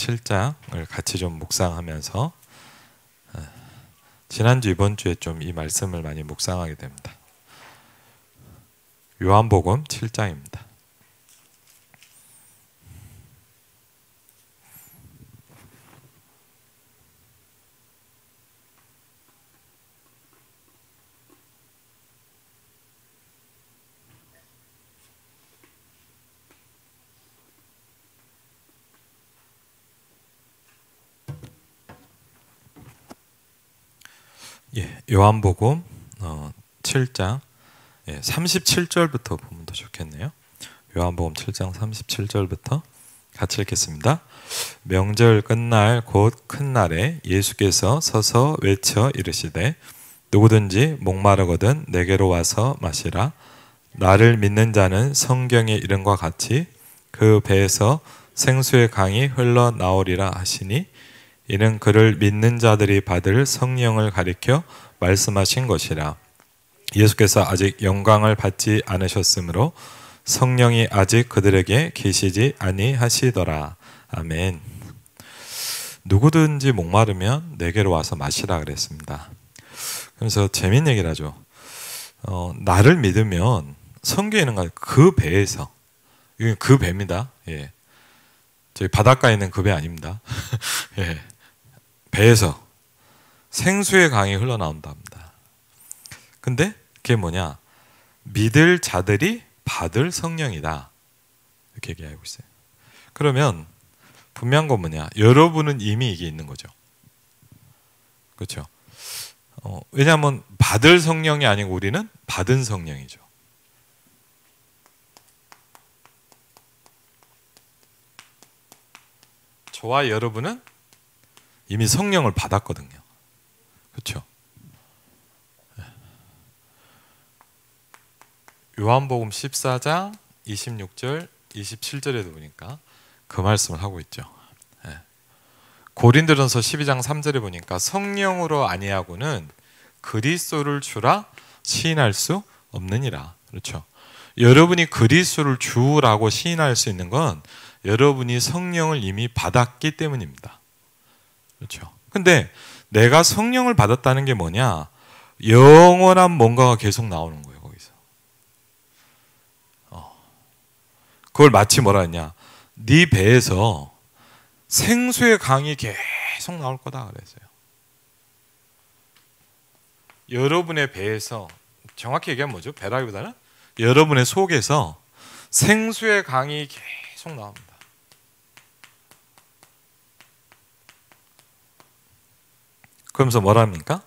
7장을 같이 좀 묵상하면서 지난주 이번 주에 좀 이 말씀을 많이 묵상하게 됩니다. 요한복음 7장입니다. 요한복음 7장 37절부터 보면 더 좋겠네요. 요한복음 7장 37절부터 같이 읽겠습니다. 명절 끝날 곧 큰 날에 예수께서 서서 외쳐 이르시되 누구든지 목마르거든 내게로 와서 마시라. 나를 믿는 자는 성경의 이름과 같이 그 배에서 생수의 강이 흘러나오리라 하시니 이는 그를 믿는 자들이 받을 성령을 가리켜 말씀하신 것이라. 예수께서 아직 영광을 받지 않으셨으므로 성령이 아직 그들에게 계시지 아니하시더라. 아멘. 누구든지 목마르면 내게로 와서 마시라 그랬습니다. 그래서 재밌는 얘기를 하죠. 나를 믿으면 성경에는 그 배에서, 이건 그 배입니다. 예. 저희 바닷가에 있는 그 배 아닙니다. 예. 배에서 생수의 강이 흘러나온답니다. 근데 그게 뭐냐? 믿을 자들이 받을 성령이다. 이렇게 얘기하고 있어요. 그러면 분명한 건 뭐냐? 여러분은 이미 이게 있는 거죠. 그렇죠? 왜냐하면 받을 성령이 아니고 우리는 받은 성령이죠. 저와 여러분은 이미 성령을 받았거든요. 그렇죠? 요한복음 14장 26절 27절에도 보니까 그 말씀을 하고 있죠. 고린도전서 12장 3절에 보니까 성령으로 아니하고는 그리스도를 주라 시인할 수 없느니라. 그렇죠? 여러분이 그리스도를 주라고 시인할 수 있는 건 여러분이 성령을 이미 받았기 때문입니다. 그렇죠? 근데 내가 성령을 받았다는 게 뭐냐? 영원한 뭔가가 계속 나오는 거예요, 거기서. 그걸 마치 뭐라 했냐? 네 배에서 생수의 강이 계속 나올 거다 그랬어요. 여러분의 배에서, 정확히 얘기하면 뭐죠? 배라기보다는 여러분의 속에서 생수의 강이 계속 나옵니다. 그러면서 뭐랍니까?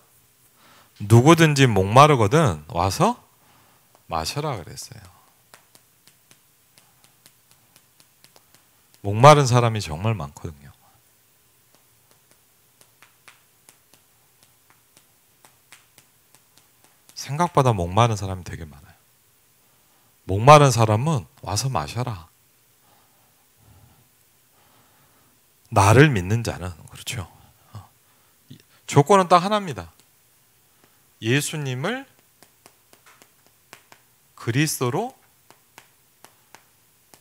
누구든지 목마르거든 와서 마셔라 그랬어요. 목마른 사람이 정말 많거든요. 생각보다 목마른 사람이 되게 많아요. 목마른 사람은 와서 마셔라. 나를 믿는 자는, 그렇죠. 조건은 딱 하나입니다. 예수님을 그리스도로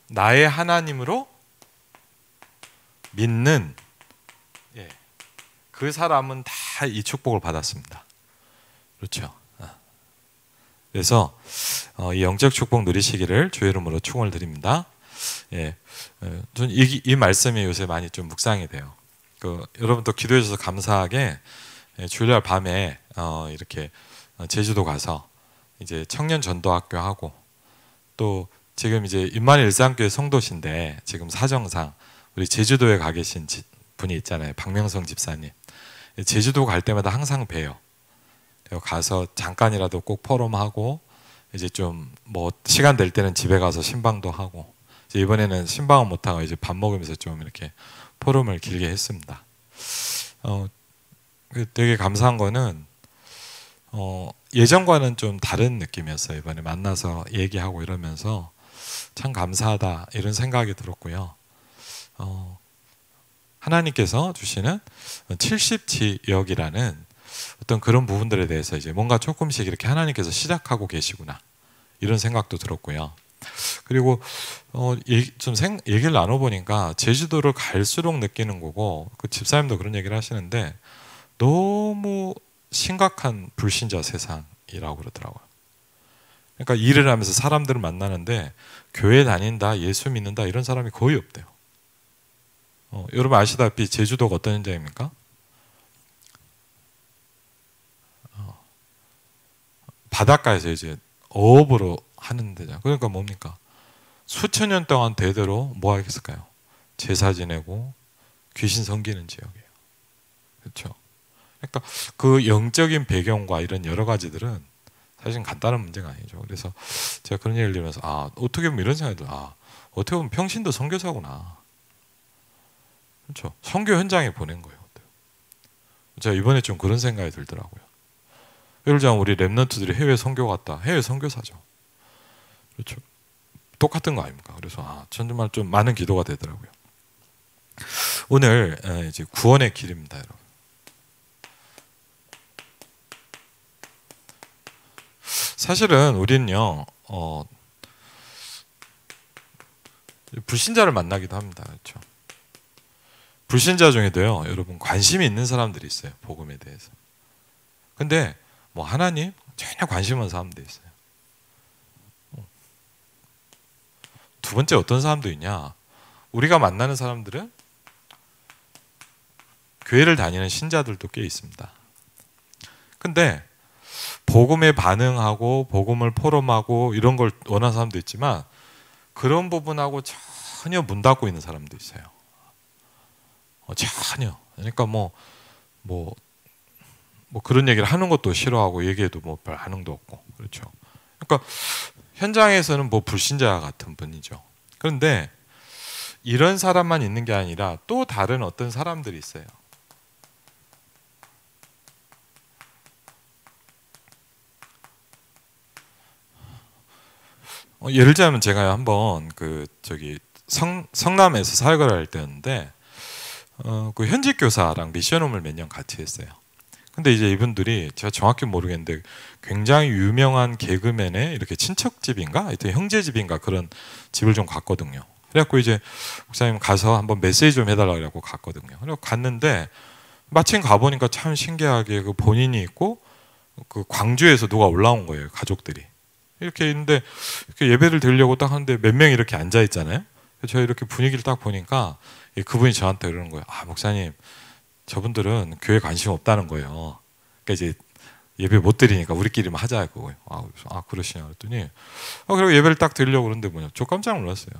나의 하나님으로 믿는 그 사람은 다 이 축복을 받았습니다. 그렇죠. 그래서 이 영적 축복 누리시기를 주의 이름으로 축원을 드립니다. 저는 이 말씀이 요새 많이 좀 묵상이 돼요. 여러분도 기도해 주셔서 감사하게 주일날 밤에 이렇게 제주도 가서 이제 청년 전도학교 하고, 또 지금 이제 임마누엘 일상교회 성도신데 지금 사정상 우리 제주도에 가 계신 분이 있잖아요. 박명성 집사님. 제주도 갈 때마다 항상 봬요. 가서 잠깐이라도 꼭 포럼하고, 이제 좀 뭐 시간 될 때는 집에 가서 신방도 하고, 이제 이번에는 신방은 못 하고 이제 밥 먹으면서 좀 이렇게 포럼을 길게 했습니다. 되게 감사한 거는 예전과는 좀 다른 느낌이었어요. 이번에 만나서 얘기하고 이러면서 참 감사하다 이런 생각이 들었고요. 하나님께서 주시는 70지역이라는 어떤 그런 부분들에 대해서 이제 뭔가 조금씩 이렇게 하나님께서 시작하고 계시구나 이런 생각도 들었고요. 그리고 얘기를 나눠보니까 제주도를 갈수록 느끼는 거고, 그 집사님도 그런 얘기를 하시는데 너무 심각한 불신자 세상이라고 그러더라고요. 그러니까 일을 하면서 사람들을 만나는데 교회 다닌다, 예수 믿는다 이런 사람이 거의 없대요. 여러분 아시다시피 제주도가 어떤 현장입니까? 바닷가에서 이제 어업으로 하는 데잖아요. 그러니까 뭡니까? 수천 년 동안 대대로 뭐 하겠을까요? 제사 지내고 귀신 섬기는 지역이에요. 그렇죠? 그러니까 그 영적인 배경과 이런 여러 가지들은 사실 간단한 문제가 아니죠. 그래서 제가 그런 얘기를 들으면서 어떻게 보면 이런 생각이 들어요. 어떻게 보면 평신도 선교사구나. 그렇죠? 선교 현장에 보낸 거예요. 제가 이번에 좀 그런 생각이 들더라고요. 예를 들자면 우리 랩런트들이 해외 선교 갔다. 해외 선교사죠. 그렇죠? 똑같은 거 아닙니까? 그래서 정말 좀 많은 기도가 되더라고요. 오늘 이제 구원의 길입니다, 여러분. 사실은 우리는요, 불신자를 만나기도 합니다. 그렇죠? 불신자 중에도요, 여러분 관심이 있는 사람들이 있어요, 복음에 대해서. 근데 뭐 하나님 전혀 관심 없는 사람도 있어요. 두 번째 어떤 사람도 있냐? 우리가 만나는 사람들은 교회를 다니는 신자들도 꽤 있습니다. 근데 복음에 반응하고 복음을 포럼하고 이런 걸 원하는 사람도 있지만 그런 부분하고 전혀 문 닫고 있는 사람도 있어요. 전혀. 그러니까 뭐 그런 얘기를 하는 것도 싫어하고 얘기해도 뭐 별 반응도 없고. 그렇죠. 그러니까 현장에서는 뭐 불신자 같은 분이죠. 그런데 이런 사람만 있는 게 아니라 또 다른 어떤 사람들이 있어요. 예를 들자면 제가 한번 성남에서 사역을 할 때였는데 그 현직 교사랑 미션홈을 몇 년 같이 했어요. 근데 이제 이분들이 제가 정확히 모르겠는데 굉장히 유명한 개그맨의 이렇게 친척집인가? 하여튼 형제집인가 그런 집을 좀 갔거든요. 그래갖고 이제 목사님 가서 한번 메시지 좀 해달라고 갔거든요. 그래서 갔는데 마침 가보니까 참 신기하게 그 본인이 있고 그 광주에서 누가 올라온 거예요. 가족들이. 이렇게 있는데 이렇게 예배를 드리려고 딱 하는데 몇 명이 이렇게 앉아 있잖아요. 그래서 제가 이렇게 분위기를 딱 보니까 그분이 저한테 그러는 거예요. 목사님, 저분들은 교회 관심 없다는 거예요. 그러니까 이제 예배 못 드리니까 우리끼리만 하자고. 그러시냐 그랬더니 그리고 예배를 딱 드리려고 그러는데 뭐냐, 저 깜짝 놀랐어요.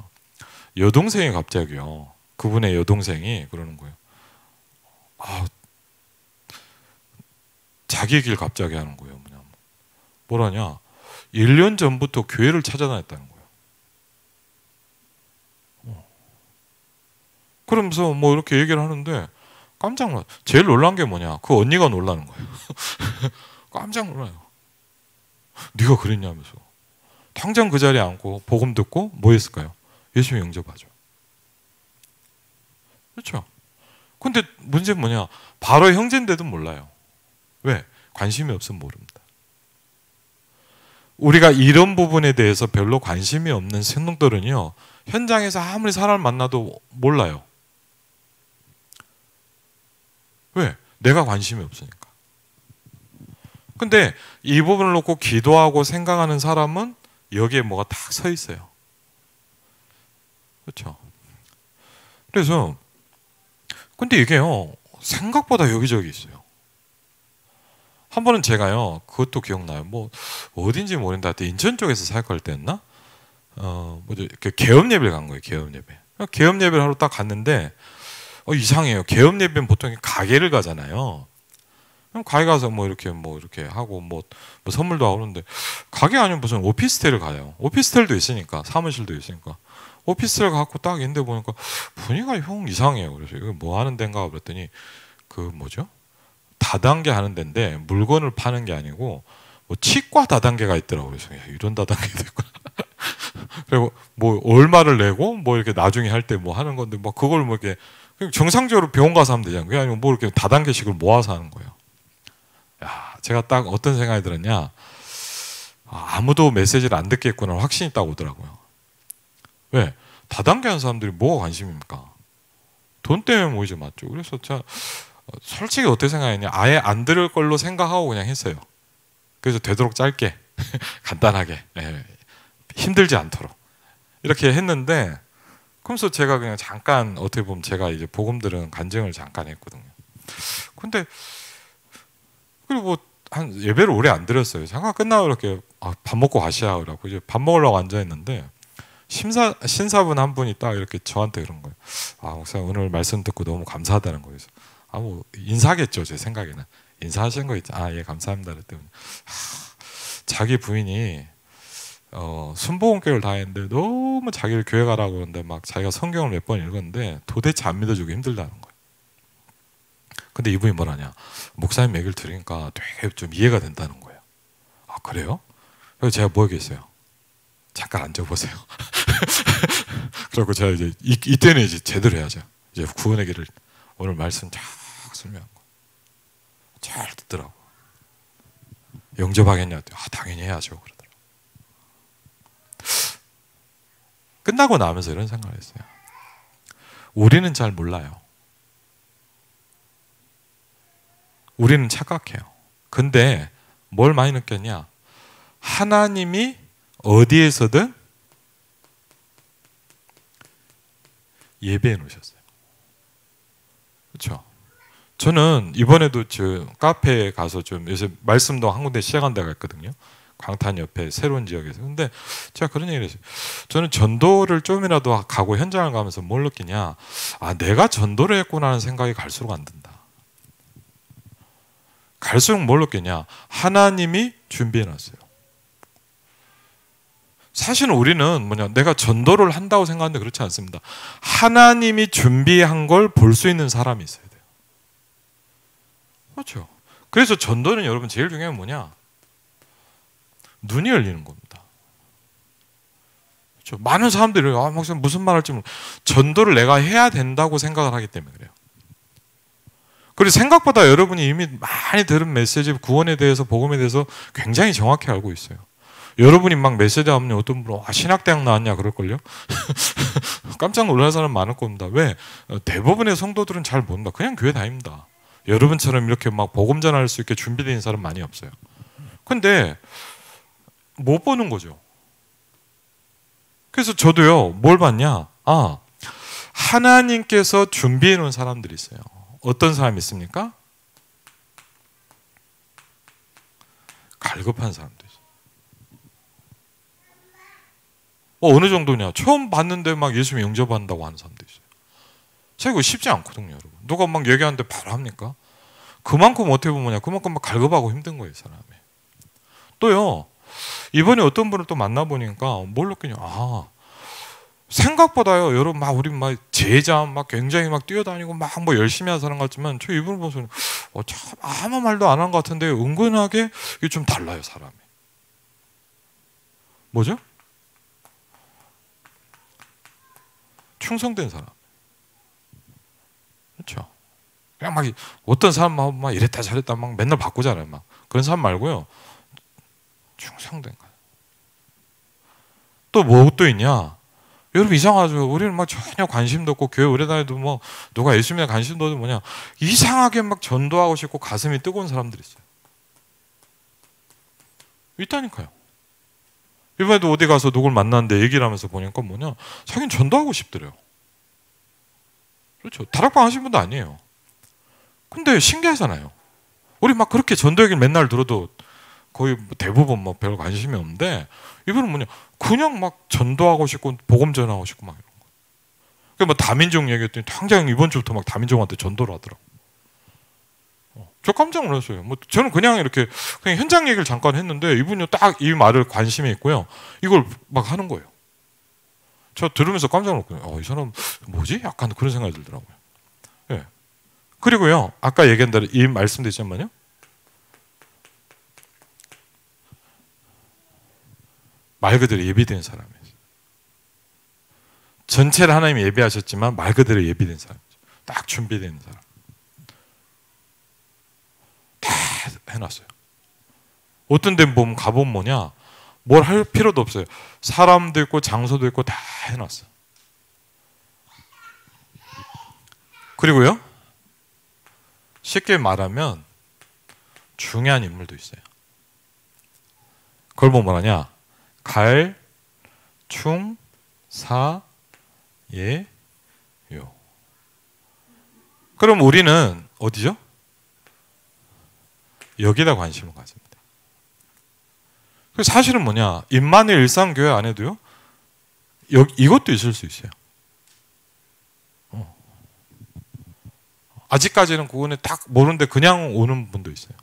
여동생이 갑자기요. 그분의 여동생이 그러는 거예요. 자기 길 갑자기 하는 거예요. 뭐라냐? 1년 전부터 교회를 찾아다녔다는 거예요. 그러면서 뭐 이렇게 얘기를 하는데 깜짝 놀라. 제일 놀란 게 뭐냐? 그 언니가 놀라는 거예요. 깜짝 놀라요. 네가 그랬냐면서. 당장 그 자리에 앉고 복음 듣고 뭐 했을까요? 예수님 영접하죠. 그렇죠? 근데 문제는 뭐냐? 바로 형제인데도 몰라요. 왜? 관심이 없으면 모릅니다. 우리가 이런 부분에 대해서 별로 관심이 없는 신동들은요, 현장에서 아무리 사람을 만나도 몰라요. 왜? 내가 관심이 없으니까. 근데 이 부분을 놓고 기도하고 생각하는 사람은 여기에 뭐가 딱 서 있어요. 그렇죠? 그래서 근데 이게요, 생각보다 여기저기 있어요. 한 번은 제가요, 그것도 기억나요. 뭐 어딘지 모른다. 인천 쪽에서 사역할 때였나? 개업 예배를 간 거예요. 개업 예배. 개업 예배를 하러 딱 갔는데 이상해요. 개업 예배는 보통 가게를 가잖아요. 그럼 가게 가서 뭐 이렇게 하고 뭐 선물도 하고 그러는데 가게 아니면 무슨 오피스텔을 가요. 오피스텔도 있으니까, 사무실도 있으니까 오피스텔 갖고 딱 있는데 보니까 분위기가 형 이상해요. 그래서 이거 뭐 하는 데인가 그랬더니 다단계 하는 데인데 물건을 파는 게 아니고 뭐 치과 다단계가 있더라고요. 그래서 이런 다단계도 있고 그리고 뭐 얼마를 내고 뭐 이렇게 나중에 할 때 뭐 하는 건데 뭐 그걸 뭐 이렇게 정상적으로 병원 가서 하면 되잖아요. 그게 아니고 뭐 이렇게 다단계씩을 모아서 하는 거예요. 제가 딱 어떤 생각이 들었냐, 아무도 메시지를 안 듣겠구나 확신이 딱 오더라고요. 왜? 다단계 하는 사람들이 뭐가 관심입니까? 돈 때문에 모이죠, 맞죠? 그래서 제가 솔직히 어떻게 생각했냐, 아예 안 들을 걸로 생각하고 그냥 했어요. 그래서 되도록 짧게 간단하게, 힘들지 않도록 이렇게 했는데, 그러면서 제가 그냥 잠깐, 어떻게 보면 제가 이제 복음 들은 간증을 잠깐 했거든요. 근데 그리고 뭐 한 예배를 오래 안 드렸어요. 잠깐 끝나고 이렇게 밥 먹고 가시라고 이제 밥 먹으려고 앉아 있는데 신사분 한 분이 딱 이렇게 저한테 그런 거예요. 목사님 오늘 말씀 듣고 너무 감사하다는 거예요. 뭐 인사겠죠, 제 생각에는. 인사하신 거 있죠. 예, 감사합니다. 그랬더니 자기 부인이 순복음교회를 다녔는데 너무 자기를 교회 가라고 그러는데 막 자기가 성경을 몇 번 읽었는데 도대체 안 믿어주고 힘들다는 거예요. 근데 이분이 뭐라냐, 목사님 얘기를 들으니까 되게 좀 이해가 된다는 거예요. 그래요? 그래서 제가 뭐 얘기했어요? 잠깐 앉아보세요. 그리고 제가 이제 이때는 이제 제대로 해야죠. 이제 구원의 길을 오늘 말씀 쫙 설명한 거 잘 듣더라고. 영접하겠냐? 당연히 해야죠. 그러더라고. 끝나고 나면서 이런 생각을 했어요. 우리는 잘 몰라요. 우리는 착각해요. 근데 뭘 많이 느꼈냐? 하나님이 어디에서든 예배해 놓으셨어요. 그렇죠? 저는 이번에도 저 카페에 가서 좀 요새 말씀도 한 군데 시작한 데가 있거든요. 광탄 옆에 새로운 지역에서. 근데 제가 그런 얘기를 했어요. 저는 전도를 좀이라도 가고 현장을 가면서 뭘 느끼냐? 내가 전도를 했구나 하는 생각이 갈수록 안 든다. 갈수록 뭘 느끼냐? 하나님이 준비해 놨어요. 사실은 우리는 내가 전도를 한다고 생각하는데 그렇지 않습니다. 하나님이 준비한 걸 볼 수 있는 사람이 있어야 돼요. 그렇죠? 그래서 전도는 여러분 제일 중요한 게 뭐냐? 눈이 열리는 겁니다. 그렇죠? 많은 사람들이 목사님 무슨 말 할지 전도를 내가 해야 된다고 생각을 하기 때문에 그래요. 그리고 생각보다 여러분이 이미 많이 들은 메시지, 구원에 대해서, 복음에 대해서 굉장히 정확히 알고 있어요. 여러분이 막 메시지 하면 어떤 분은 신학대학 나왔냐 그럴걸요? 깜짝 놀랄 사람 많을 겁니다. 왜? 대부분의 성도들은 잘 모른다. 그냥 교회 다닙니다. 여러분처럼 이렇게 막 복음 전할 수 있게 준비되어 있는 사람 많이 없어요. 근데 못 보는 거죠. 그래서 저도요, 뭘 봤냐? 하나님께서 준비해 놓은 사람들이 있어요. 어떤 사람이 있습니까? 갈급한 사람들. 어느 정도냐? 처음 봤는데 막 예수님 영접한다고 하는 사람도 있어요. 제가 이거 쉽지 않거든요, 여러분. 누가 막 얘기하는데 바로 합니까? 그만큼 어떻게 보면 그만큼 막 갈급하고 힘든 거예요, 사람이. 또요, 이번에 어떤 분을 또 만나보니까 뭘 느끼냐? 생각보다요, 여러분 우리 제자 굉장히 뛰어다니고 뭐 열심히 하는 사람 같지만 저 이분을 보면서 참 아무 말도 안 한 것 같은데 은근하게 이게 좀 달라요, 사람이. 뭐죠? 충성된 사람. 그렇죠? 그냥 어떤 사람 막 이랬다 저랬다 맨날 바꾸잖아요. 그런 사람 말고요. 충성된 거예요. 또 뭐 또 있냐? 여러분 이상하죠? 우리는 전혀 관심도 없고 교회 오래 다녀도 누가 예수님에 관심도 없고 이상하게 전도하고 싶고 가슴이 뜨거운 사람들이 있어요. 있다니까요. 이번에도 어디 가서 누굴 만났는데 얘기를 하면서 보니까 자기는 전도하고 싶더래요. 그렇죠? 다락방 하신 분도 아니에요. 근데 신기하잖아요. 우리 그렇게 전도 얘기를 맨날 들어도 거의 대부분 별 관심이 없는데 이분은 그냥 전도하고 싶고 복음 전하고 싶고 이런 거. 그러니까 다민족 얘기했더니 당장 이번 주부터 다민족한테 전도를 하더라고. 저 깜짝 놀랐어요. 저는 그냥 이렇게 그냥 현장 얘기를 잠깐 했는데 이분이 딱 이 말을 관심이 있고요. 이걸 하는 거예요. 저 들으면서 깜짝 놀랐거든요. 이 사람 뭐지? 약간 그런 생각이 들더라고요. 예. 그리고요, 아까 얘기한 대로 이 말씀도 있지만요. 말 그대로 예비된 사람이에요. 전체를 하나님이 예비하셨지만 말 그대로 예비된 사람이죠. 딱 준비된 사람. 다 해놨어요. 어떤 데 보면 가보면 뭘 할 필요도 없어요. 사람도 있고 장소도 있고 다 해놨어. 그리고요, 쉽게 말하면 중요한 인물도 있어요. 그걸 보면 뭐라냐? 갈, 충, 사, 예, 요. 그럼 우리는 어디죠? 여기다 관심을 가집니다. 사실은 뭐냐? 임마누엘 일상교회 안에도요, 이것도 있을 수 있어요. 아직까지는 그거는 딱 모르는데 그냥 오는 분도 있어요.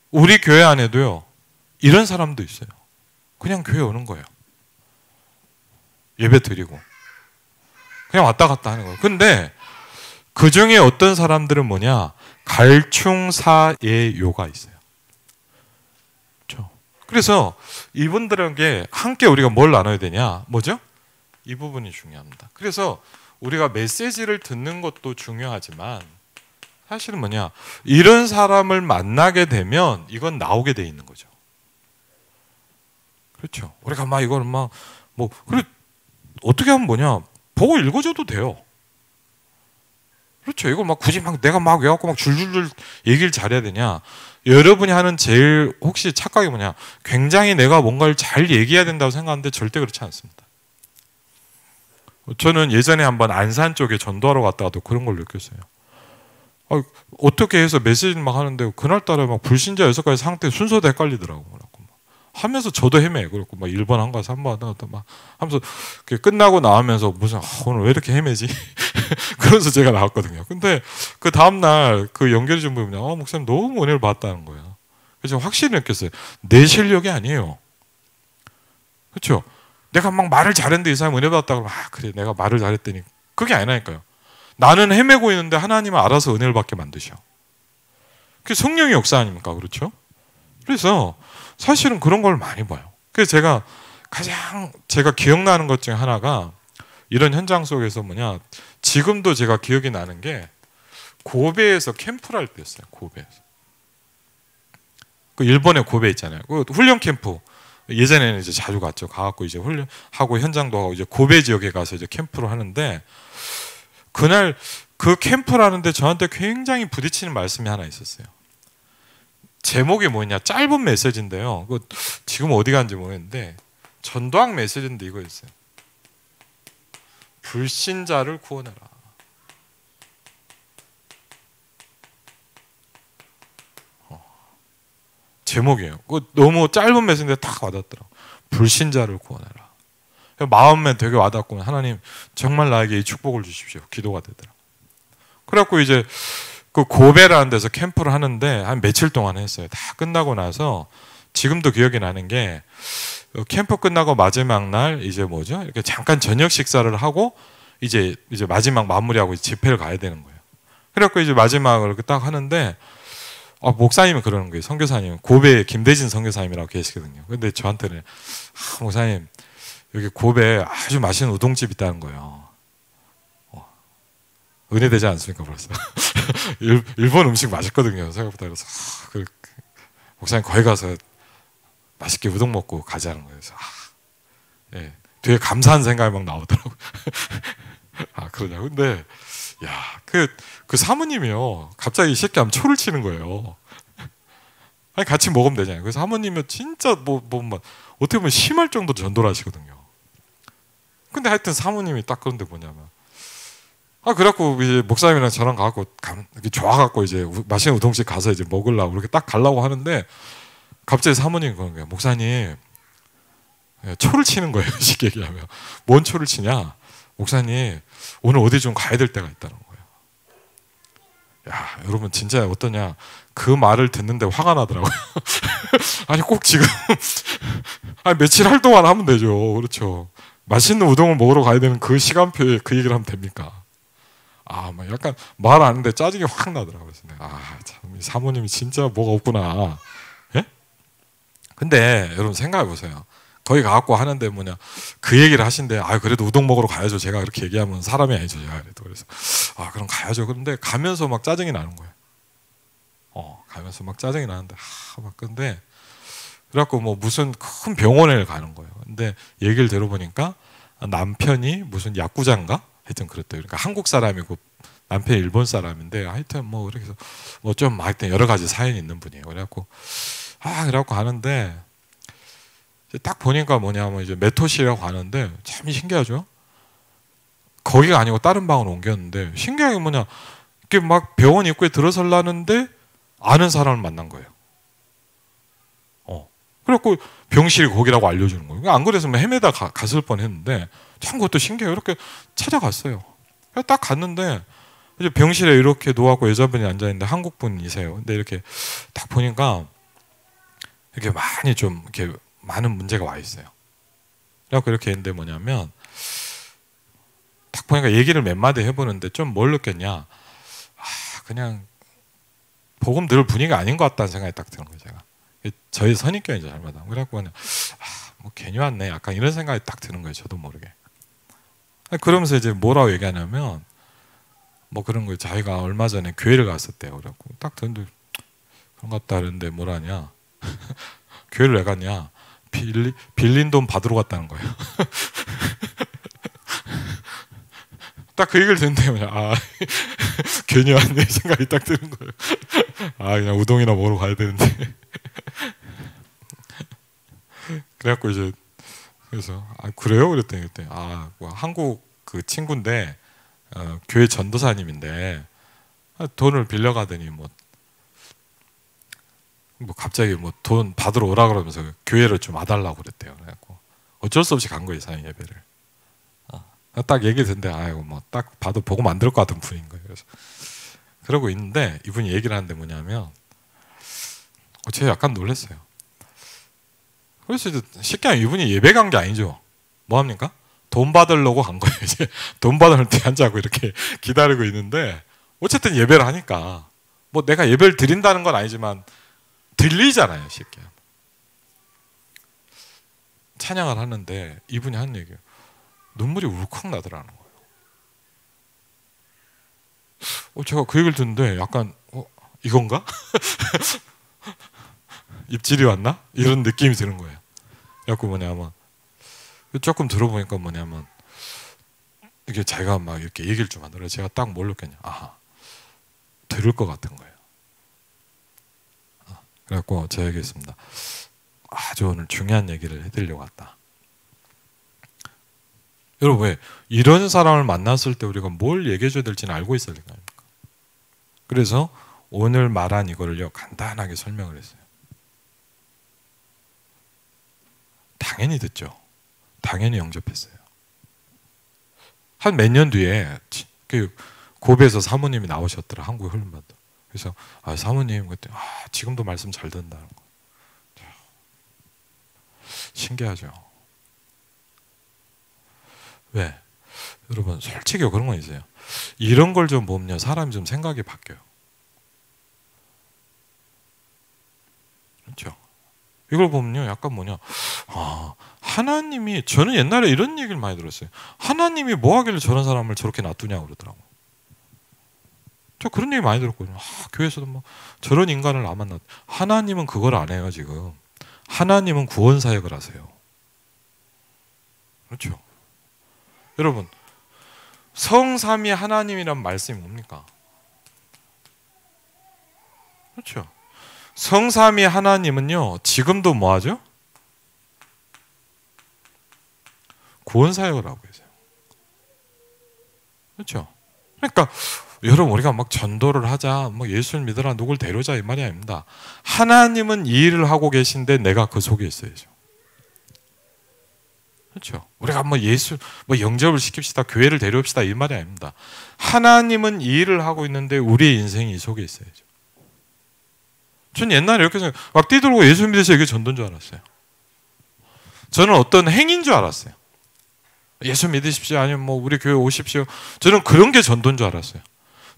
우리 교회 안에도요, 이런 사람도 있어요. 그냥 교회 오는 거예요. 예배 드리고 그냥 왔다 갔다 하는 거예요. 근데 그 중에 어떤 사람들은 뭐냐? 갈충사예요가 있어요. 그렇죠? 그래서 이분들에게 함께 우리가 뭘 나눠야 되냐? 뭐죠? 이 부분이 중요합니다. 그래서 우리가 메시지를 듣는 것도 중요하지만 사실은 뭐냐? 이런 사람을 만나게 되면 이건 나오게 돼 있는 거죠. 그렇죠? 우리가 막 이걸 막 뭐 그래 어떻게 하면 뭐냐? 보고 읽어줘도 돼요. 그렇죠? 이걸 막 굳이 막 내가 막 외워갖고 막 줄줄줄 얘기를 잘해야 되냐? 여러분이 하는 제일 혹시 착각이 뭐냐? 굉장히 내가 뭔가를 잘 얘기해야 된다고 생각하는데 절대 그렇지 않습니다. 저는 예전에 한번 안산 쪽에 전도하러 갔다가도 그런 걸 느꼈어요. 어떻게 해서 메시지를 막 하는데 그날따라 막 불신자 6가지 상태 순서도 헷갈리더라고요. 하면서 저도 헤매. 그렇고 막 1번 한 가지 3번 하다 막 하면서 끝나고 나오면서 무슨 오늘 왜 이렇게 헤매지? 그래서 제가 나왔거든요. 근데 그 다음날 그 연결이 좀 보면 목사님 너무 은혜를 받았다는 거예요. 그래서 확실히 느꼈어요. 내 실력이 아니에요. 그렇죠? 내가 막 말을 잘했는데 이 사람이 은혜 받았다 그러면 그래 내가 말을 잘했더니 그게 아니라니까요. 나는 헤매고 있는데 하나님은 알아서 은혜를 받게 만드셔. 그게 성령의 역사 아닙니까? 그렇죠? 그래서 사실은 그런 걸 많이 봐요. 그래서 제가 가장 기억나는 것 중에 하나가 이런 현장 속에서 뭐냐, 지금도 제가 기억이 나는 게 고베에서 캠프를 할 때였어요. 고베에서. 그 일본의 고베 있잖아요. 그 훈련 캠프. 예전에는 이제 자주 갔죠. 가갖고 이제 훈련하고 현장도 하고 이제 고베 지역에 가서 이제 캠프를 하는데 그날 그 캠프를 하는데 저한테 굉장히 부딪히는 말씀이 하나 있었어요. 제목이 뭐냐? 짧은 메시지인데요. 지금 어디 간지 모르겠는데 전도학 메시지인데 이거였어요. 불신자를 구원해라. 제목이에요. 너무 짧은 메시지인데 딱 와닿더라고. 불신자를 구원해라. 마음에 되게 와닿고 하나님 정말 나에게 이 축복을 주십시오. 기도가 되더라고. 그래갖고 이제 그 고베라는 데서 캠프를 하는데 한 며칠 동안 했어요. 다 끝나고 나서 지금도 기억이 나는 게 캠프 끝나고 마지막 날 이제 뭐죠? 이렇게 잠깐 저녁 식사를 하고 이제 마지막 마무리하고 집회를 가야 되는 거예요. 그래갖고 이제 마지막을 딱 하는데 목사님은 그러는 거예요. 선교사님 고베 김대진 선교사님이라고 계시거든요. 근데 저한테는 목사님 여기 고베 아주 맛있는 우동집 있다는 거예요. 은혜되지 않습니까 벌써? 일본 음식 맛있거든요. 생각보다. 그래서 목사님 거기 가서 맛있게 우동 먹고 가자는 거예요. 그래서 예, 되게 감사한 생각이 막 나오더라고요. 그러냐. 근데 그 사모님이요 갑자기 이 새끼 하면 초를 치는 거예요. 아니 같이 먹으면 되잖아요. 그래서 사모님이 진짜 어떻게 보면 심할 정도로 전도를 하시거든요. 근데 하여튼 사모님이 딱 그런데 뭐냐면 그래갖고 이제 목사님이랑 저랑 가갖고 좋아갖고 이제 맛있는 우동집 가서 이제 먹으려고 그렇게 딱 가려고 하는데 갑자기 사모님이 그러는 거예요. 목사님 초를 치는 거예요. 쉽게 얘기하면. 뭔 초를 치냐? 목사님 오늘 어디 좀 가야 될 때가 있다는 거예요. 야 여러분 진짜 어떠냐? 그 말을 듣는데 화가 나더라고요. 아니 꼭 지금 며칠 할 동안 하면 되죠. 그렇죠. 맛있는 우동을 먹으러 가야 되는 그 시간표에 그 얘기를 하면 됩니까? 막 약간 말 안 하는데 짜증이 확 나더라고요. 참 사모님이 진짜 뭐가 없구나. 예? 근데 여러분 생각해 보세요. 거기 가갖고 하는데 뭐냐 그 얘기를 하신대. 그래도 우동 먹으러 가야죠. 제가 그렇게 얘기하면 사람이 아니죠. 제가 그래도 그래서 그럼 가야죠. 그런데 가면서 막 짜증이 나는 거예요. 가면서 막 짜증이 나는데 근데 그래갖고 뭐 무슨 큰 병원에 가는 거예요. 근데 얘기를 들어보니까 남편이 무슨 야구장가? 하여튼 그랬대요. 그러니까 한국 사람이고 남편이 일본 사람인데 하여튼 뭐 이렇게 해서 뭐 좀 하여튼 여러 가지 사연이 있는 분이에요. 그래갖고 그래갖고 가는데 딱 보니까 뭐냐면 이제 메토시라고 하는데 참 신기하죠. 거기가 아니고 다른 방으로 옮겼는데 신기하게 뭐냐 이렇게 막 병원 입구에 들어서려는데 아는 사람을 만난 거예요. 그래갖고 병실이 거기라고 알려주는 거예요. 안 그랬으면 헤매다 갔을 뻔했는데 참 그것도 신기해요. 이렇게 찾아갔어요. 딱 갔는데 이제 병실에 이렇게 누워갖고 여자분이 앉아있는데 한국 분이세요. 근데 이렇게 딱 보니까 이렇게 많이 좀 이렇게 많은 문제가 와 있어요. 그래갖고 이렇게 했는데 뭐냐면 딱 보니까 얘기를 몇 마디 해보는데 좀 뭘 느꼈냐? 그냥 복음 들을 분위기가 아닌 것 같다는 생각이 딱 드는 거예요. 제가 저희 선입견이죠, 잘못하면. 그래갖고 그냥 뭐 괜히 왔네, 약간 이런 생각이 딱 드는 거예요. 저도 모르게. 그러면서 이제 뭐라고 얘기하냐면 뭐 그런 거예요. 자기가 얼마 전에 교회를 갔었대요. 그래갖고 딱 듣는데 그런 것 같다 그러는데 뭐라냐? 교회를 왜 갔냐? 빌린 돈 받으러 갔다는 거예요. 딱 그 얘기를 듣는데 그냥 괜히 왔네 생각이 딱 드는 거예요. 그냥 우동이나 먹으러 가야 되는데. 그래갖고 이제 그래서 그래요? 그랬더니 뭐 한국 그 친구인데 교회 전도사님인데 돈을 빌려가더니 뭐 갑자기 뭐 돈 받으러 오라 그러면서 교회를 좀 와달라고 그랬대요. 그래갖고 어쩔 수 없이 간 거예요, 사형 예배를. 딱 얘기 듣는데 뭐 딱 봐도 복음 안 들을 것 같은 분인 거예요. 그래서 그러고 있는데 이분이 얘기를 하는데 뭐냐면 제가 약간 놀랐어요. 그래서 이제 쉽게 하면 이분이 예배 간 게 아니죠. 뭐 합니까? 돈 받으려고 간 거예요. 이제 돈 받을 때 앉아고 이렇게 기다리고 있는데 어쨌든 예배를 하니까 뭐 내가 예배를 드린다는 건 아니지만 들리잖아요, 쉽게. 찬양을 하는데 이분이 하는 얘기예요. 눈물이 울컥 나더라는 거예요. 제가 그 얘기를 듣는데 약간 이건가? 입질이 왔나? 이런 느낌이 드는 거예요. 그래갖고 뭐냐면 조금 들어보니까 뭐냐면 이게 자기가 막 이렇게 얘기를 좀 하더라고요. 제가 딱 뭘 느꼈냐? 들을 것 같은 거예요. 그래갖고 제가 얘기했습니다. 아주 오늘 중요한 얘기를 해드리려고 왔다. 여러분 왜 이런 사람을 만났을 때 우리가 뭘 얘기해줘야 될지는 알고 있어야 되는 거니까. 그래서 오늘 말한 이거를요 간단하게 설명을 했어요. 당연히 듣죠. 당연히 영접했어요. 한 몇 년 뒤에 그 고베에서 사모님이 나오셨더라. 한국에 훈련받다. 그래서 사모님 그때 지금도 말씀 잘 듣는다는 거. 신기하죠. 왜? 여러분 솔직히 그런 건 있어요. 이런 걸 좀 보면 사람이 좀 생각이 바뀌어요. 그렇죠? 이걸 보면요 약간 뭐냐 하나님이 저는 옛날에 이런 얘기를 많이 들었어요. 하나님이 뭐 하길래 저런 사람을 저렇게 놔두냐고 그러더라고요. 저 그런 얘기 많이 들었거든요. 교회에서도 뭐 저런 인간을 안 만났. 하나님은 그걸 안 해요 지금. 하나님은 구원 사역을 하세요. 그렇죠? 여러분 성삼위 하나님이란 말씀이 뭡니까? 그렇죠? 성삼위 하나님은요 지금도 뭐 하죠? 구원 사역을 하고 계세요. 그렇죠? 그러니까 여러분 우리가 막 전도를 하자, 뭐 예수를 믿으라, 누굴 데려오자 이 말이 아닙니다. 하나님은 이 일을 하고 계신데 내가 그 속에 있어야죠. 그렇죠? 우리가 뭐 예수, 뭐 영접을 시킵시다, 교회를 데려옵시다 이 말이 아닙니다. 하나님은 이 일을 하고 있는데 우리의 인생이 이 속에 있어야죠. 전 옛날에 이렇게 생각, 막 뛰들고 예수 믿으세요 이게 전도인 줄 알았어요. 저는 어떤 행인 줄 알았어요. 예수 믿으십시오, 아니면 뭐 우리 교회 오십시오. 저는 그런 게 전도인 줄 알았어요.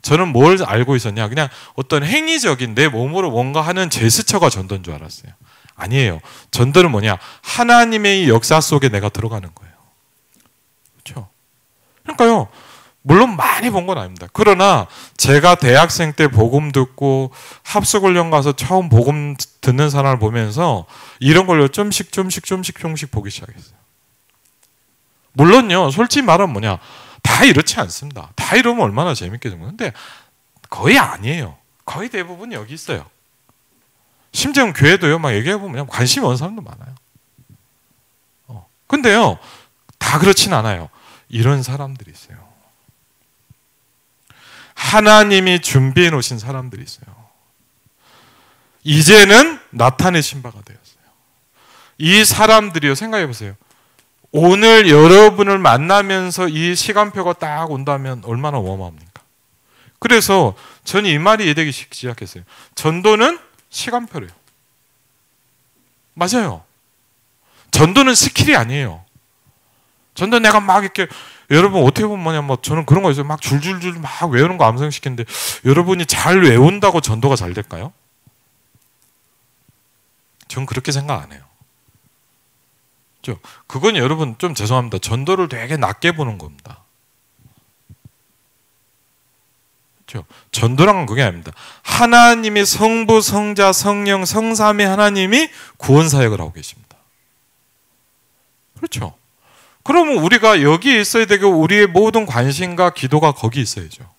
저는 뭘 알고 있었냐? 그냥 어떤 행위적인 내 몸으로 뭔가 하는 제스처가 전도인 줄 알았어요. 아니에요. 전도는 뭐냐? 하나님의 역사 속에 내가 들어가는 거예요. 그렇죠? 그러니까요. 물론 많이 본 건 아닙니다. 그러나 제가 대학생 때 복음 듣고 합숙훈련 가서 처음 복음 듣는 사람을 보면서 이런 걸 좀씩 보기 시작했어요. 물론요, 솔직히 말하면 뭐냐, 다 이렇지 않습니다. 다 이러면 얼마나 재밌겠어요. 근데 거의 아니에요. 거의 대부분 여기 있어요. 심지어 교회도요, 막 얘기해보면 관심이 없는 사람도 많아요. 근데요, 다 그렇진 않아요. 이런 사람들이 있어요. 하나님이 준비해 놓으신 사람들이 있어요. 이제는 나타내신 바가 되었어요. 이 사람들이요, 생각해 보세요. 오늘 여러분을 만나면서 이 시간표가 딱 온다면 얼마나 어마어마합니까? 그래서 저는 이 말이 이해되기 시작했어요. 전도는 시간표래요. 맞아요. 전도는 스킬이 아니에요. 전도 내가 막 이렇게, 여러분 어떻게 보면 뭐냐, 뭐 저는 그런 거 있어요. 막 줄줄줄 막 외우는 거 암송시키는데 여러분이 잘 외운다고 전도가 잘 될까요? 전 그렇게 생각 안 해요. 그건 여러분 좀 죄송합니다. 전도를 되게 낮게 보는 겁니다. 그렇죠? 전도란 그게 아닙니다. 하나님이 성부, 성자, 성령, 성삼위 하나님이 구원 사역을 하고 계십니다. 그렇죠? 그러면 우리가 여기에 있어야 되고 우리의 모든 관심과 기도가 거기 있어야죠.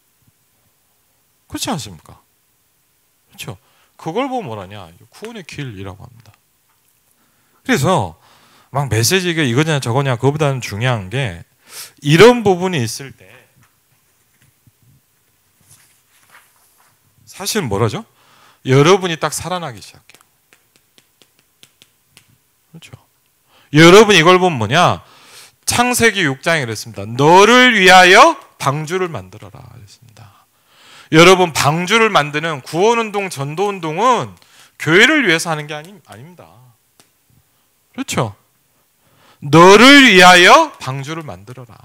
그렇지 않습니까? 그렇죠? 그걸 보면 뭐라냐? 구원의 길이라고 합니다. 그래서 막 메시지 이거냐 저거냐 그거보다는 중요한 게 이런 부분이 있을 때 사실 뭐라죠? 여러분이 딱 살아나기 시작해요. 그렇죠? 여러분 이걸 보면 뭐냐? 창세기 6장에 그랬습니다. 너를 위하여 방주를 만들어라 그랬습니다. 여러분 방주를 만드는 구원운동, 전도운동은 교회를 위해서 하는 게 아닙니다. 그렇죠? 너를 위하여 방주를 만들어라.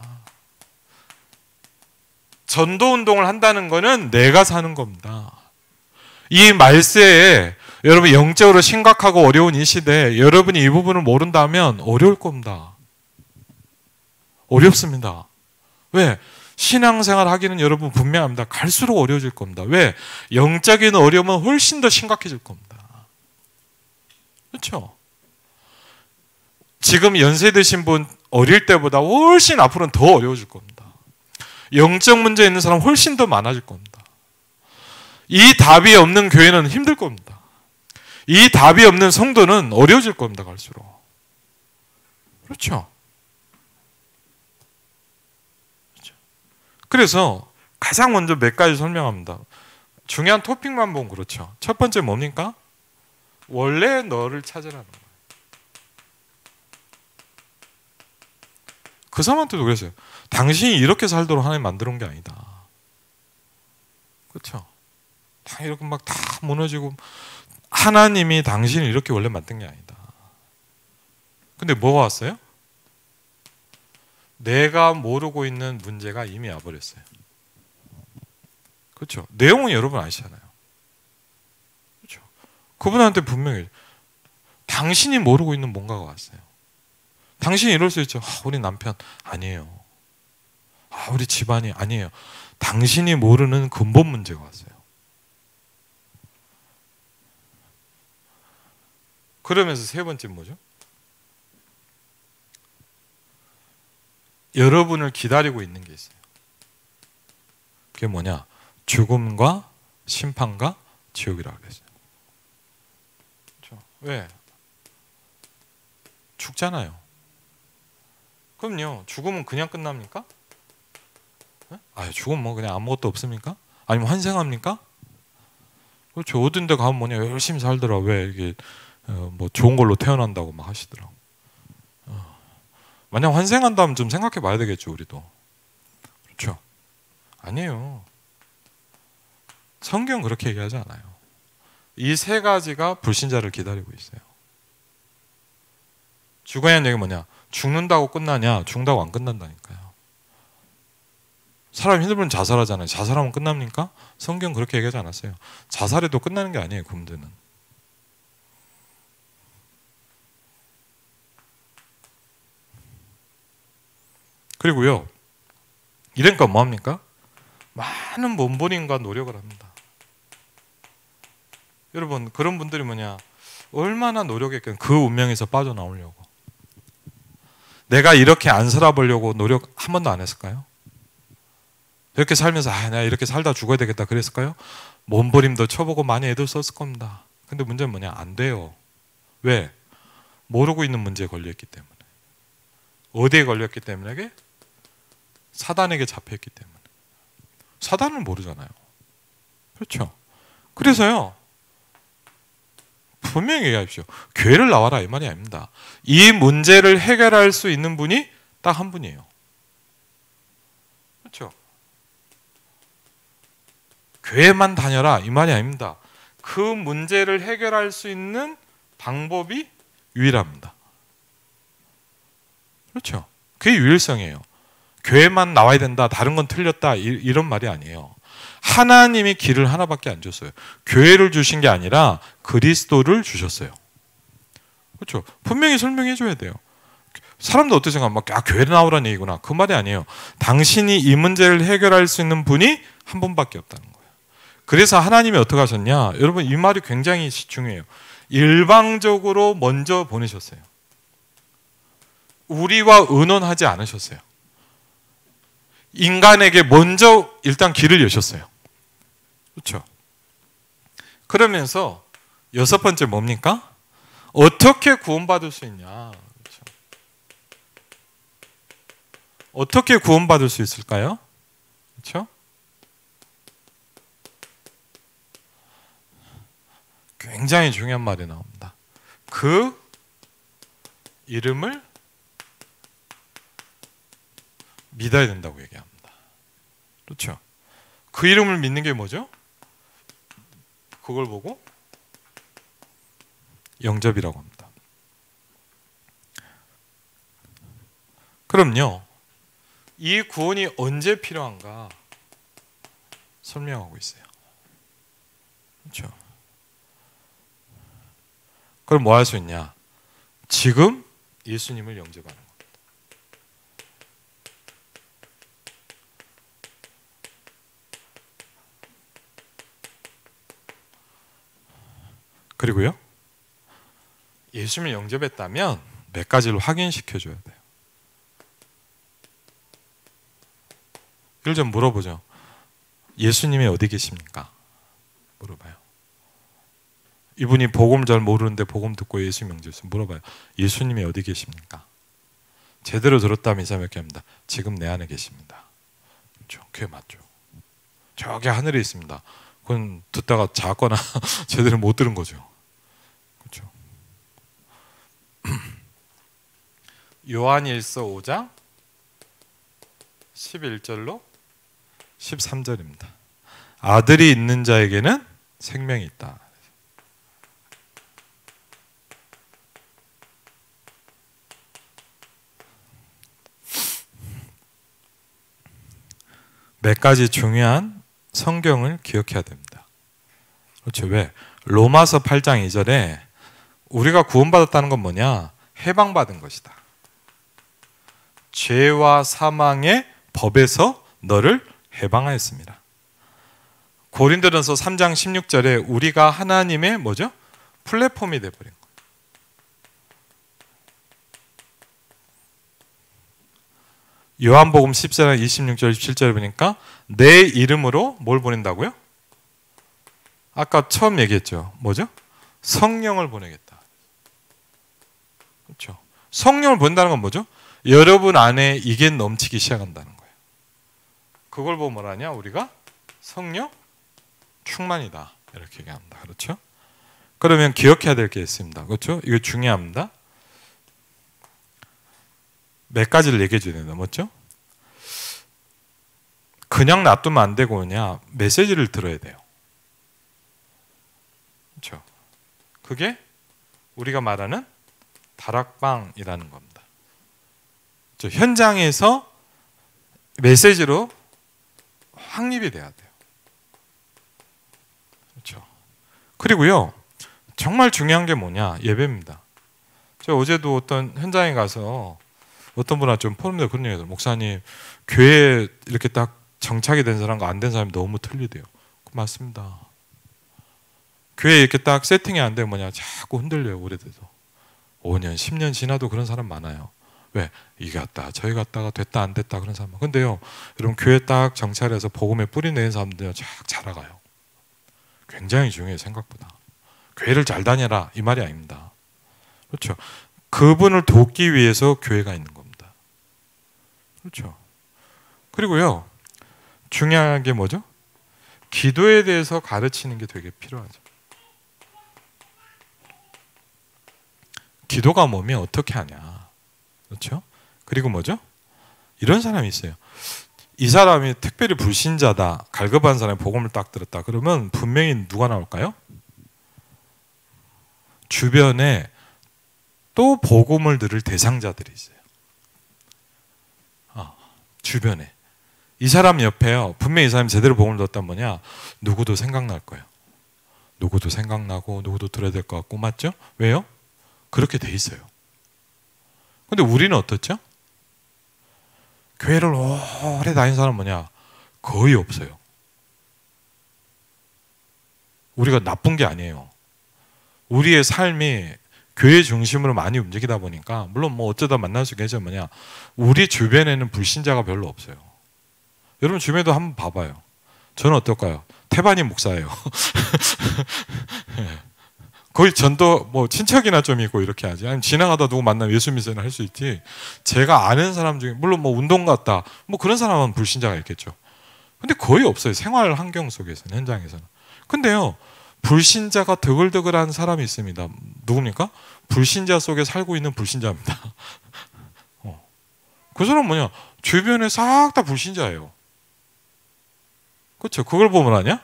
전도운동을 한다는 것은 내가 사는 겁니다. 이 말세에 여러분 영적으로 심각하고 어려운 이 시대에 여러분이 이 부분을 모른다면 어려울 겁니다. 어렵습니다. 왜? 신앙생활 하기는 여러분 분명합니다. 갈수록 어려워질 겁니다. 왜? 영적인 어려움은 훨씬 더 심각해질 겁니다. 그렇죠? 지금 연세 드신 분 어릴 때보다 훨씬 앞으로는 더 어려워질 겁니다. 영적 문제 있는 사람 훨씬 더 많아질 겁니다. 이 답이 없는 교회는 힘들 겁니다. 이 답이 없는 성도는 어려워질 겁니다. 갈수록. 그렇죠? 그래서 가장 먼저 몇 가지 설명합니다. 중요한 토픽만 보면 그렇죠. 첫 번째 뭡니까? 원래 너를 찾으라는 거예요. 그 사람한테도 그랬어요. 당신이 이렇게 살도록 하나님 만들어 놓은 게 아니다. 그렇죠? 다 이렇게 막 다 무너지고 하나님이 당신을 이렇게 원래 만든 게 아니다. 근데 뭐가 왔어요? 내가 모르고 있는 문제가 이미 와버렸어요. 그렇죠? 내용은 여러분 아시잖아요. 그렇죠? 그분한테 분명히 당신이 모르고 있는 뭔가가 왔어요. 당신이 이럴 수 있죠. 우리 남편 아니에요. 우리 집안이 아니에요. 당신이 모르는 근본 문제가 왔어요. 그러면서 세 번째 뭐죠? 여러분을 기다리고 있는 게 있어요. 그게 뭐냐? 죽음과 심판과 지옥이라고 그랬어요. 그렇죠? 왜? 죽잖아요. 그럼요. 죽으면 그냥 끝납니까? 죽으면 뭐 그냥 아무것도 없습니까? 아니면 환생합니까? 그렇죠. 어떤 데 가면 뭐냐 열심히 살더라. 왜 이게 뭐 좋은 걸로 태어난다고 막 하시더라고. 만약 환생한다면 좀 생각해 봐야 되겠죠, 우리도. 그렇죠? 아니에요. 성경 그렇게 얘기하지 않아요. 이 세 가지가 불신자를 기다리고 있어요. 죽어야 하는 얘기 뭐냐? 죽는다고 끝나냐? 죽는다고 안 끝난다니까요. 사람 힘들면 자살하잖아요. 자살하면 끝납니까? 성경 그렇게 얘기하지 않았어요. 자살해도 끝나는 게 아니에요, 금들은. 그리고요, 이러니까 뭐합니까? 많은 몸부림과 노력을 합니다. 여러분 그런 분들이 뭐냐? 얼마나 노력했겠어요. 그 운명에서 빠져나오려고. 내가 이렇게 안 살아보려고 노력 한 번도 안 했을까요? 이렇게 살면서 내가 이렇게 살다 죽어야 되겠다 그랬을까요? 몸부림도 쳐보고 많이 애들 썼을 겁니다. 근데 문제는 뭐냐? 안 돼요. 왜? 모르고 있는 문제에 걸려있기 때문에. 어디에 걸렸기 때문에? 사단에게 잡혀있기 때문에. 사단은 모르잖아요. 그렇죠? 그래서요, 분명히 얘기하십시오. 교회를 나와라 이 말이 아닙니다. 이 문제를 해결할 수 있는 분이 딱 한 분이에요. 그렇죠? 교회만 다녀라 이 말이 아닙니다. 그 문제를 해결할 수 있는 방법이 유일합니다. 그렇죠? 그게 유일성이에요. 교회만 나와야 된다, 다른 건 틀렸다 이런 말이 아니에요. 하나님이 길을 하나밖에 안 줬어요. 교회를 주신 게 아니라 그리스도를 주셨어요. 그렇죠? 분명히 설명해 줘야 돼요. 사람도 어떻게 생각하면 교회를 나오라는 얘기구나. 그 말이 아니에요. 당신이 이 문제를 해결할 수 있는 분이 한 분밖에 없다는 거예요. 그래서 하나님이 어떻게 하셨냐? 여러분 이 말이 굉장히 중요해요. 일방적으로 먼저 보내셨어요. 우리와 의논하지 않으셨어요. 인간에게 먼저 일단 길을 여셨어요. 그렇죠? 그러면서 여섯 번째 뭡니까? 어떻게 구원받을 수 있냐? 그렇죠? 어떻게 구원받을 수 있을까요? 그렇죠? 굉장히 중요한 말이 나옵니다. 그 이름을 믿어야 된다고 얘기합니다. 그렇죠? 그 이름을 믿는 게 뭐죠? 그걸 보고 영접이라고 합니다. 그럼요, 이 구원이 언제 필요한가 설명하고 있어요. 그렇죠? 그럼 뭐 할 수 있냐? 지금 예수님을 영접하는 겁니다. 그리고요, 예수님을 영접했다면 몇 가지를 확인시켜줘야 돼요. 이걸 좀 물어보죠. 예수님이 어디 계십니까? 물어봐요. 이분이 복음 잘 모르는데 복음 듣고 예수님 영접했어요. 물어봐요. 예수님이 어디 계십니까? 제대로 들었다면 이 사람 이렇게 합니다. 지금 내 안에 계십니다. 그렇죠? 그게 맞죠. 저기 하늘에 있습니다. 그건 듣다가 자거나 제대로 못 들은 거죠. 그렇죠? 요한일서 5장 11절로 13절입니다. 아들이 있는 자에게는 생명이 있다. 몇 가지 중요한 성경을 기억해야 됩니다. 그렇죠? 왜? 로마서 8장 2절에 우리가 구원받았다는 건 뭐냐? 해방받은 것이다. 죄와 사망의 법에서 너를 해방하였습니다. 고린도전서 3장 16절에 우리가 하나님의 뭐죠? 플랫폼이 되어버린 거예요. 요한복음 14장 26절 27절에 보니까 내 이름으로 뭘 보낸다고요? 아까 처음 얘기했죠. 뭐죠? 성령을 보내겠다. 그렇죠? 성령을 보낸다는 건 뭐죠? 여러분 안에 이게 넘치기 시작한다는 거예요. 그걸 보고 뭐라냐? 우리가 성령 충만이다 이렇게 얘기합니다. 그렇죠? 그러면 기억해야 될 게 있습니다. 그렇죠? 이거 중요합니다. 몇 가지를 얘기해 줘야 된다. 뭐죠? 그냥 놔두면 안 되고 그냥 메시지를 들어야 돼요. 그렇죠? 그게 우리가 말하는 다락방이라는 겁니다. 그렇죠? 현장에서 메시지로 확립이 돼야 돼요. 그렇죠? 그리고요, 정말 중요한 게 뭐냐? 예배입니다. 저 어제도 어떤 현장에 가서 어떤 분한테 좀 포럼에 그런 얘기를 목사님 교회에 이렇게 딱 정착이 된 사람과 안 된 사람이 너무 틀리대요. 맞습니다. 교회에 이렇게 딱 세팅이 안 되면 뭐냐 자꾸 흔들려요. 오래돼서 5년 10년 지나도 그런 사람 많아요. 왜? 이게 갔다 저기 갔다가 됐다 안 됐다 그런 사람. 근데요 여러분 교회 딱 정찰해서 복음에 뿌리 내는 사람들은 쫙 자라가요. 굉장히 중요해요. 생각보다. 교회를 잘 다녀라 이 말이 아닙니다. 그렇죠. 그분을 돕기 위해서 교회가 있는 겁니다. 그렇죠. 그리고요 중요한 게 뭐죠? 기도에 대해서 가르치는 게 되게 필요하죠. 기도가 뭐면 어떻게 하냐. 그렇죠? 그리고 뭐죠? 이런 사람이 있어요. 이 사람이 특별히 불신자다. 갈급한 사람이 복음을 딱 들었다. 그러면 분명히 누가 나올까요? 주변에 또 복음을 들을 대상자들이 있어요. 주변에. 이 사람 옆에요. 분명히 이 사람이 제대로 복음을 들었단 뭐냐? 누구도 생각날 거예요. 누구도 생각나고 누구도 들어야 될 것 같고 맞죠? 왜요? 그렇게 돼 있어요. 근데 우리는 어떻죠? 교회를 오래 다닌 사람 뭐냐? 거의 없어요. 우리가 나쁜 게 아니에요. 우리의 삶이 교회 중심으로 많이 움직이다 보니까 물론 뭐 어쩌다 만날 수 있겠지만 뭐냐? 우리 주변에는 불신자가 별로 없어요. 여러분 주변에도 한번 봐봐요. 저는 어떨까요? 태반이 목사예요. 거의 전도 뭐 친척이나 좀 있고 이렇게 하지. 아니면 지나가다 누구 만나면 예수 믿으세요 할 수 있지. 제가 아는 사람 중에 물론 뭐 운동 갔다 뭐 그런 사람은 불신자가 있겠죠. 근데 거의 없어요. 생활 환경 속에서는 현장에서는. 근데요 불신자가 드글드글한 사람이 있습니다. 누굽니까? 불신자 속에 살고 있는 불신자입니다. 그 사람 뭐냐? 주변에 싹 다 불신자예요. 그렇죠? 그걸 보면 아냐?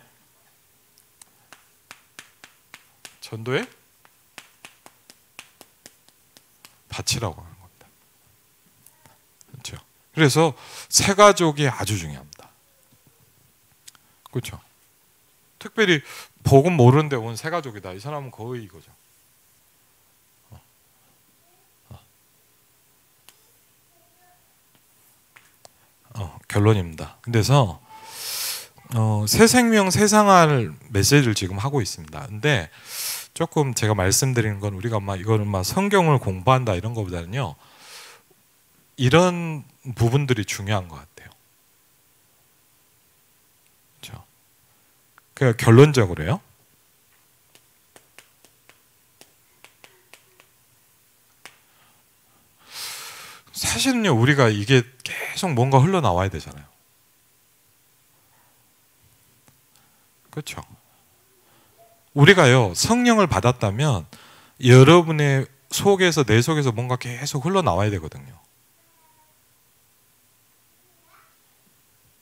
전도의 밭이라고 하는 겁니다. 그렇죠? 그래서 새 가족이 아주 중요합니다. 그렇죠? 특별히 복음 모르는데 온 새 가족이다. 이 사람은 거의 이거죠. 결론입니다. 그래서 새 생명 세상할 메시지를 지금 하고 있습니다. 근데 조금 제가 말씀드리는 건 우리가 막 이거는 막 성경을 공부한다 이런 것보다는요 이런 부분들이 중요한 것 같아요. 그렇죠? 그러니까 결론적으로요. 사실은요 우리가 이게 계속 뭔가 흘러나와야 되잖아요. 그렇죠? 우리가요 성령을 받았다면 여러분의 속에서 내 속에서 뭔가 계속 흘러나와야 되거든요.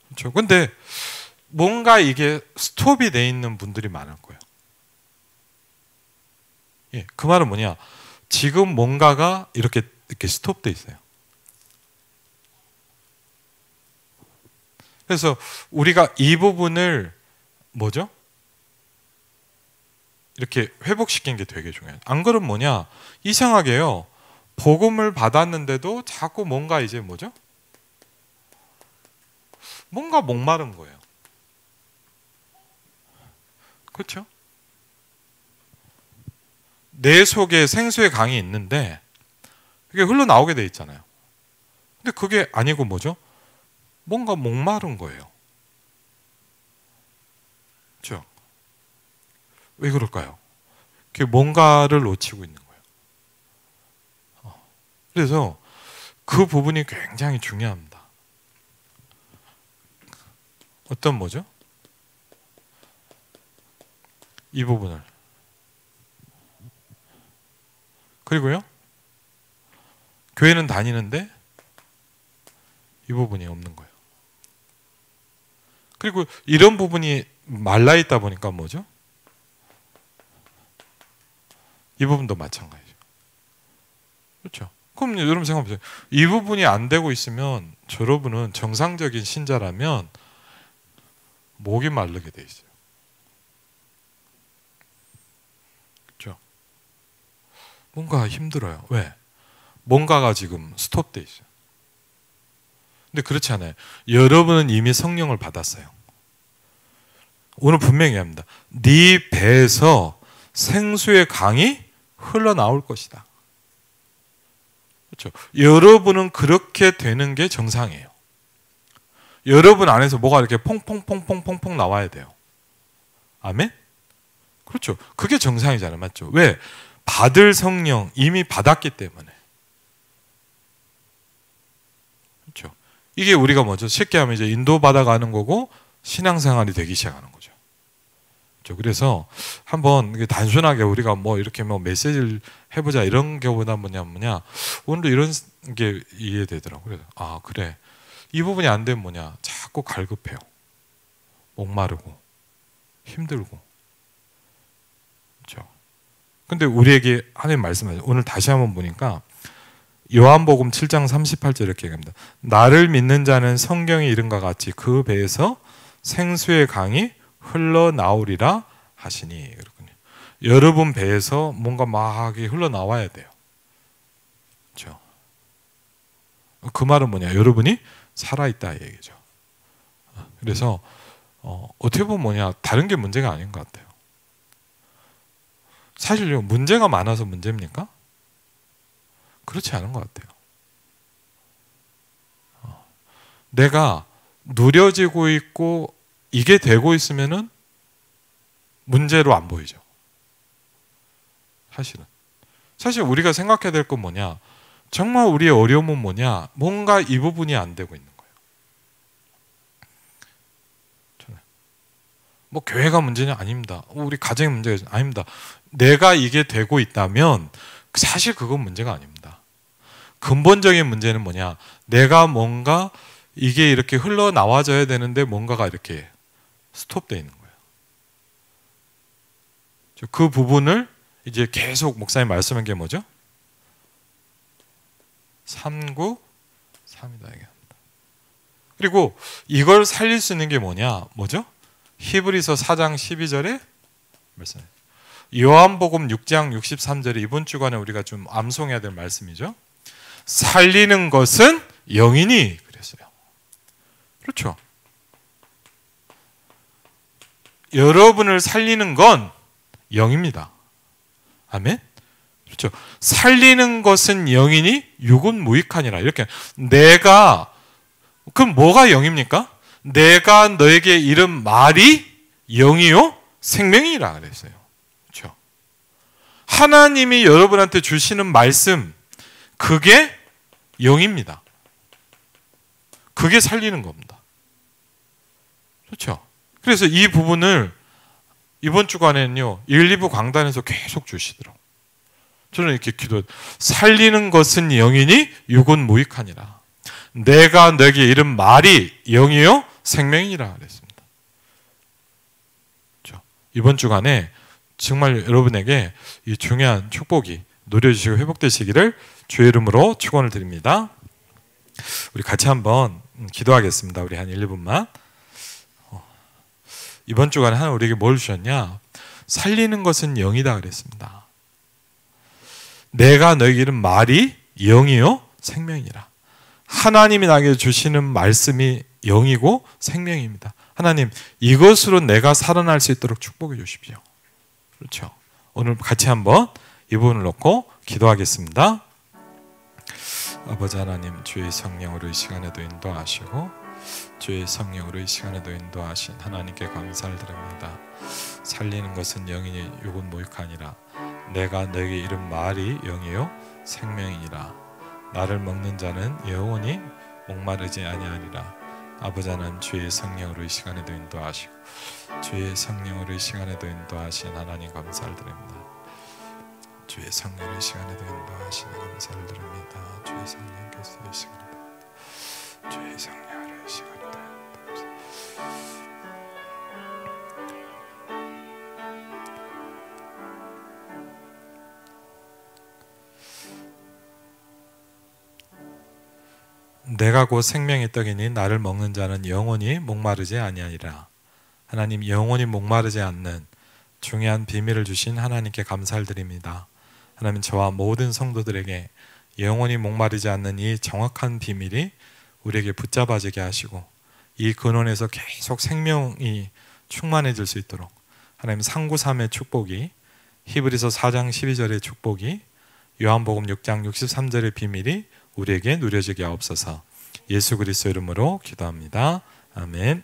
그렇죠? 근데 뭔가 이게 스톱이 돼 있는 분들이 많을 거예요. 예, 그 말은 뭐냐? 지금 뭔가가 이렇게 스톱돼 있어요. 그래서 우리가 이 부분을 뭐죠? 이렇게 회복시키는 게 되게 중요해요. 안 그러면 뭐냐? 이상하게요. 복음을 받았는데도 자꾸 뭔가 이제 뭐죠? 뭔가 목마른 거예요. 그렇죠? 내 속에 생수의 강이 있는데 그게 흘러나오게 돼 있잖아요. 근데 그게 아니고 뭐죠? 뭔가 목마른 거예요. 그렇죠? 왜 그럴까요? 그게 뭔가를 놓치고 있는 거예요. 그래서 그 부분이 굉장히 중요합니다. 어떤 뭐죠? 이 부분을. 그리고요. 교회는 다니는데 이 부분이 없는 거예요. 그리고 이런 부분이 말라 있다 보니까 뭐죠? 이 부분도 마찬가지죠. 그렇죠? 그럼 여러분 생각해보세요. 이 부분이 안 되고 있으면 여러분은 정상적인 신자라면 목이 마르게 돼 있어요. 그렇죠? 뭔가 힘들어요. 왜? 뭔가가 지금 스톱돼 있어요. 근데 그렇지 않아요. 여러분은 이미 성령을 받았어요. 오늘 분명히 합니다. 네 배에서 생수의 강이 흘러나올 것이다. 그렇죠. 여러분은 그렇게 되는 게 정상이에요. 여러분 안에서 뭐가 이렇게 퐁퐁퐁퐁퐁퐁 나와야 돼요. 아멘? 그렇죠. 그게 정상이잖아요. 맞죠? 왜? 받을 성령 이미 받았기 때문에. 그렇죠. 이게 우리가 먼저 쉽게 하면 이제 인도받아가는 거고 신앙생활이 되기 시작하는 거죠. 그렇죠. 그래서 한번 단순하게 우리가 뭐 이렇게 뭐 메시지를 해보자 이런 게보다 뭐냐 오늘도 이런 게 이해되더라고요. 그래서 아 그래 이 부분이 안 되면 뭐냐 자꾸 갈급해요. 목마르고 힘들고. 그렇죠. 근데 우리에게 하나님 말씀하세요. 오늘 다시 한번 보니까 요한복음 7장 38절 이렇게 얘기합니다. 나를 믿는 자는 성경의 이름과 같이 그 배에서 생수의 강이 흘러나오리라 하시니. 그렇군요. 여러분 배에서 뭔가 막 흘러나와야 돼요. 그렇죠. 그 말은 뭐냐? 여러분이 살아있다 이 얘기죠. 그래서 어떻게 보면 뭐냐? 다른 게 문제가 아닌 것 같아요. 사실요, 문제가 많아서 문제입니까? 그렇지 않은 것 같아요. 내가 누려지고 있고 이게 되고 있으면은 문제로 안 보이죠. 사실 우리가 생각해야 될 건 뭐냐? 정말 우리의 어려움은 뭐냐? 뭔가 이 부분이 안 되고 있는 거예요. 뭐 교회가 문제냐? 아닙니다. 우리 가정의 문제가 아닙니다. 내가 이게 되고 있다면 사실 그건 문제가 아닙니다. 근본적인 문제는 뭐냐? 내가 뭔가 이게 이렇게 흘러나와져야 되는데 뭔가가 이렇게 스톱되어 있는 거예요. 그 부분을 이제 계속 목사님 말씀한 게 뭐죠? 393이다 얘기합니다. 그리고 이걸 살릴 수 있는 게 뭐죠? 히브리서 4장 12절에 말씀. 요한복음 6장 63절에 이번 주간에 우리가 좀 암송해야 될 말씀이죠. 살리는 것은 영이니 그랬어요. 그렇죠. 여러분을 살리는 건 영입니다. 아멘. 그렇죠. 살리는 것은 영이니 육은 무익하니라. 이렇게 내가 그럼 뭐가 영입니까? 내가 너에게 이른 말이 영이요 생명이라 그랬어요. 그렇죠. 하나님이 여러분한테 주시는 말씀 그게 영입니다. 그게 살리는 겁니다. 그렇죠. 그래서 이 부분을 이번 주간에는요 1, 2부 강단에서 계속 주시더라고요. 저는 이렇게 살리는 것은 영이니 육은 무익하니라. 내가 너에게 이른 말이 영이요 생명이라 그랬습니다. 그렇죠? 이번 주간에 정말 여러분에게 이 중요한 축복이 누려주시고 회복되시기를 주의 이름으로 축원을 드립니다. 우리 같이 한번 기도하겠습니다. 우리 한 1, 2분만. 이번 주간에 하나님 우리에게 뭘 주셨냐? 살리는 것은 영이다 그랬습니다. 내가 너에게 이른 말이 영이요 생명이라. 하나님이 나에게 주시는 말씀이 영이고 생명입니다. 하나님 이것으로 내가 살아날 수 있도록 축복해 주십시오. 그렇죠. 오늘 같이 한번 이 부분을 놓고 기도하겠습니다. 아버지 하나님 주의 성령으로 이 시간에도 인도하시고 주의 성령으로 이 시간에도 인도하신 하나님께 감사를 드립니다. 살리는 것은 영이니 육은 무익하니라. 내가 너에게 이른 말이 영이요 생명이니라. 나를 먹는 자는 영원히 목마르지 아니하리라. 아버지 하나님 주의 성령으로 이 시간에도 인도하시고 주의 성령으로 이 시간에도 인도하신 하나님 감사를 드립니다. 주의 성령으로 이 시간에도 인도하시니 감사를 드립니다. 주의 성령께서 이 시간에도 주의 성령으로 이 시간에도 내가 곧 생명의 떡이니 나를 먹는 자는 영원히 목마르지 아니하리라. 하나님 영원히 목마르지 않는 중요한 비밀을 주신 하나님께 감사를 드립니다. 하나님 저와 모든 성도들에게 영원히 목마르지 않는 이 정확한 비밀이 우리에게 붙잡아지게 하시고 이 근원에서 계속 생명이 충만해질 수 있도록 하나님 상구삼의 축복이, 히브리서 4장 12절의 축복이, 요한복음 6장 63절의 비밀이 우리에게 누려지게 하옵소서. 예수 그리스도 이름으로 기도합니다. 아멘.